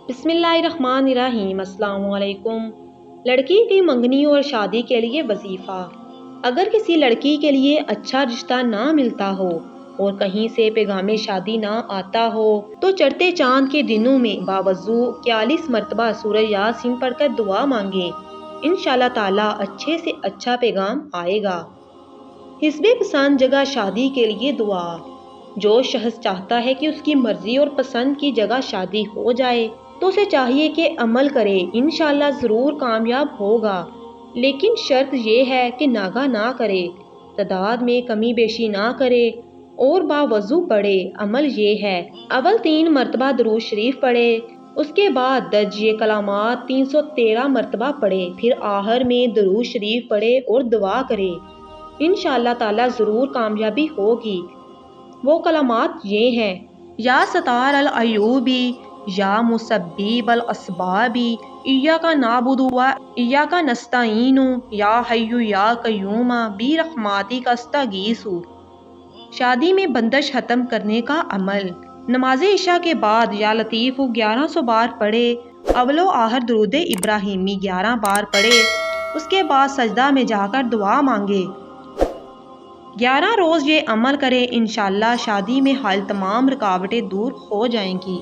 بسم اللہ الرحمن الرحیم۔ السلام علیکم۔ لڑکی کی منگنی اور شادی کے لیے وظیفہ۔ اگر کسی لڑکی کے لیے اچھا رشتہ نہ ملتا ہو اور کہیں سے پیغام شادی نہ آتا ہو تو چڑھتے چاند کے دنوں میں باوضو 41 مرتبہ سورہ یاسین پڑھ کر دعا مانگے، انشاءاللہ تعالی اچھے سے اچھا پیغام آئے گا۔ حزب پسند جگہ شادی کے لیے دعا۔ جو شخص چاہتا ہے کہ اس کی مرضی اور پسند کی جگہ شادی ہو جائے تو اسے چاہیے کہ عمل کرے، انشاءاللہ ضرور کامیاب ہوگا، لیکن شرط یہ ہے کہ ناغہ نہ کرے، تعداد میں کمی بیشی نہ کرے اور باوضو پڑھے۔ عمل یہ ہے، اول 3 مرتبہ درود شریف پڑھے، اس کے بعد درجہ کلمات 313 مرتبہ پڑھے، پھر آخر میں درود شریف پڑھے اور دعا کرے، انشاءاللہ تعالی ضرور کامیابی ہوگی۔ وہ کلمات یہ ہیں: یا ستار العیوبی، یا مسبب الاسبابی، ایاک نعبد و ایاک نستعین، یا حی یا قیوم برحمتک استغیث۔ شادی میں بندش ختم کرنے کا عمل۔ نماز عشاء کے بعد یا لطیف 1100 بار پڑھے، اول و آخر درود ابراہیمی 11 بار پڑھے، اس کے بعد سجدہ میں جا کر دعا مانگے۔ 11 روز یہ عمل کرے، انشاءاللہ شادی میں حائل تمام رکاوٹیں دور ہو جائیں گی۔